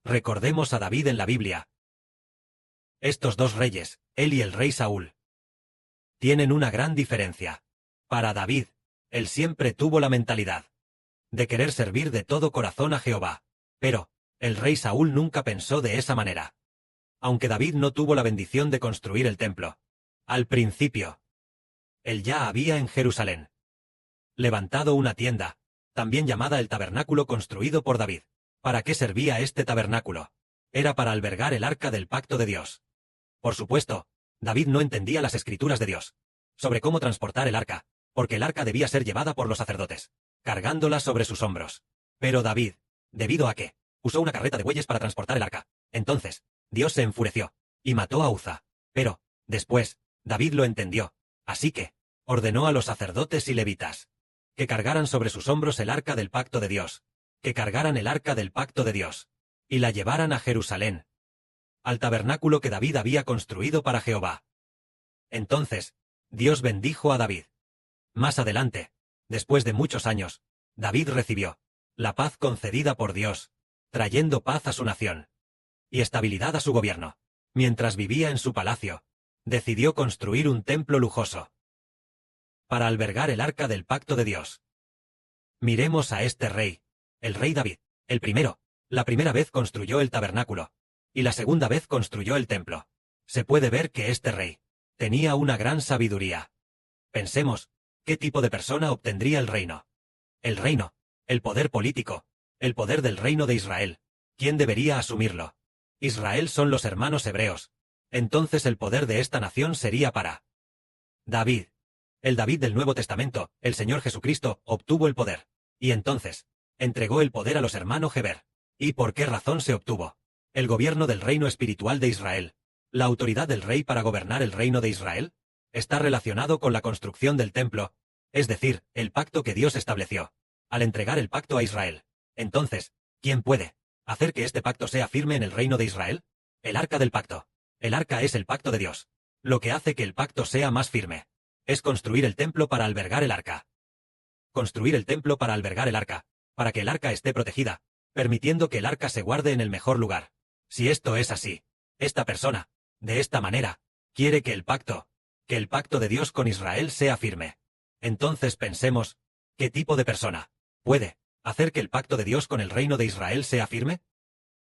Recordemos a David en la Biblia. Estos dos reyes, él y el rey Saúl, tienen una gran diferencia. Para David, él siempre tuvo la mentalidad de querer servir de todo corazón a Jehová, pero el rey Saúl nunca pensó de esa manera. Aunque David no tuvo la bendición de construir el templo, al principio, él ya había en Jerusalén levantado una tienda, también llamada el tabernáculo construido por David. ¿Para qué servía este tabernáculo? Era para albergar el arca del pacto de Dios. Por supuesto, David no entendía las escrituras de Dios sobre cómo transportar el arca, porque el arca debía ser llevada por los sacerdotes, cargándola sobre sus hombros. Pero David, debido a que usó una carreta de bueyes para transportar el arca, entonces Dios se enfureció y mató a Uza. Pero, después, David lo entendió, así que ordenó a los sacerdotes y levitas que cargaran sobre sus hombros el arca del pacto de Dios, que cargaran el arca del pacto de Dios, y la llevaran a Jerusalén, al tabernáculo que David había construido para Jehová. Entonces, Dios bendijo a David. Más adelante, después de muchos años, David recibió la paz concedida por Dios, trayendo paz a su nación y estabilidad a su gobierno. Mientras vivía en su palacio, decidió construir un templo lujoso para albergar el arca del pacto de Dios. Miremos a este rey, el rey David. El primero, la primera vez construyó el tabernáculo, y la segunda vez construyó el templo. Se puede ver que este rey tenía una gran sabiduría. Pensemos, ¿qué tipo de persona obtendría el reino? El reino, el poder político, el poder del reino de Israel. ¿Quién debería asumirlo? Israel son los hermanos hebreos. Entonces el poder de esta nación sería para David. El David del Nuevo Testamento, el Señor Jesucristo, obtuvo el poder. Y entonces, entregó el poder a los hermanos Heber. ¿Y por qué razón se obtuvo? El gobierno del reino espiritual de Israel. La autoridad del rey para gobernar el reino de Israel está relacionado con la construcción del templo, es decir, el pacto que Dios estableció al entregar el pacto a Israel. Entonces, ¿quién puede hacer que este pacto sea firme en el reino de Israel? El arca del pacto. El arca es el pacto de Dios. Lo que hace que el pacto sea más firme es construir el templo para albergar el arca. Construir el templo para albergar el arca, para que el arca esté protegida, permitiendo que el arca se guarde en el mejor lugar. Si esto es así, esta persona, de esta manera, quiere que el pacto de Dios con Israel sea firme. Entonces pensemos, ¿qué tipo de persona puede hacer que el pacto de Dios con el reino de Israel sea firme?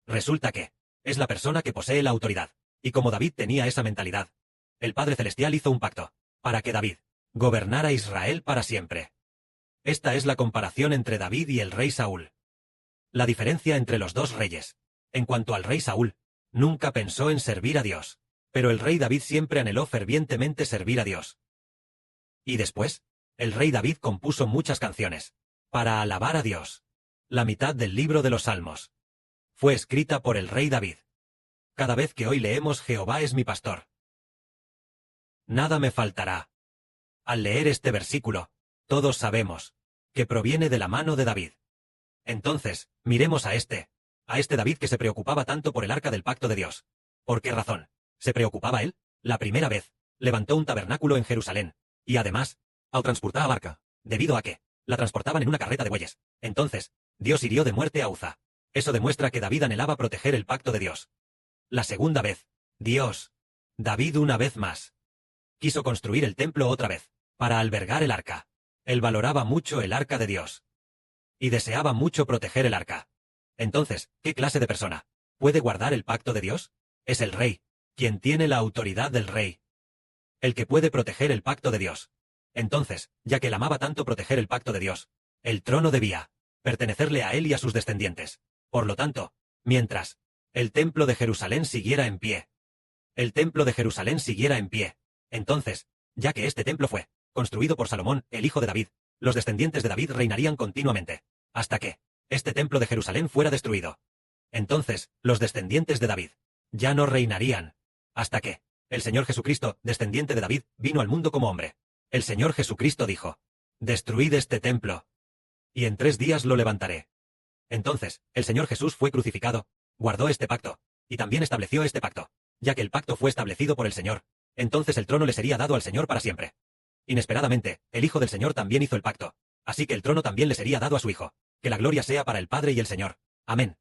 Resulta que es la persona que posee la autoridad, y como David tenía esa mentalidad, el Padre Celestial hizo un pacto para que David gobernara Israel para siempre. Esta es la comparación entre David y el rey Saúl. La diferencia entre los dos reyes. En cuanto al rey Saúl, nunca pensó en servir a Dios, pero el rey David siempre anheló fervientemente servir a Dios. Y después, el rey David compuso muchas canciones para alabar a Dios. La mitad del libro de los Salmos fue escrita por el rey David. Cada vez que hoy leemos Jehová es mi pastor, nada me faltará. Al leer este versículo, todos sabemos que proviene de la mano de David. Entonces, miremos a este David que se preocupaba tanto por el arca del pacto de Dios. ¿Por qué razón se preocupaba él? La primera vez, levantó un tabernáculo en Jerusalén, y además, transportaba la arca, debido a que la transportaban en una carreta de bueyes. Entonces, Dios hirió de muerte a Uza. Eso demuestra que David anhelaba proteger el pacto de Dios. La segunda vez, David una vez más, quiso construir el templo otra vez, para albergar el arca. Él valoraba mucho el arca de Dios y deseaba mucho proteger el arca. Entonces, ¿qué clase de persona puede guardar el pacto de Dios? Es el rey, quien tiene la autoridad del rey, el que puede proteger el pacto de Dios. Entonces, ya que él amaba tanto proteger el pacto de Dios, el trono debía pertenecerle a él y a sus descendientes. Por lo tanto, mientras el templo de Jerusalén siguiera en pie, entonces, ya que este templo fue construido por Salomón, el hijo de David, los descendientes de David reinarían continuamente, hasta que este templo de Jerusalén fuera destruido. Entonces, los descendientes de David ya no reinarían, hasta que el Señor Jesucristo, descendiente de David, vino al mundo como hombre. El Señor Jesucristo dijo: «Destruid este templo, y en 3 días lo levantaré». Entonces, el Señor Jesús fue crucificado, guardó este pacto, y también estableció este pacto. Ya que el pacto fue establecido por el Señor, entonces el trono le sería dado al Señor para siempre. Inesperadamente, el Hijo del Señor también hizo el pacto, así que el trono también le sería dado a su Hijo. Que la gloria sea para el Padre y el Señor. Amén.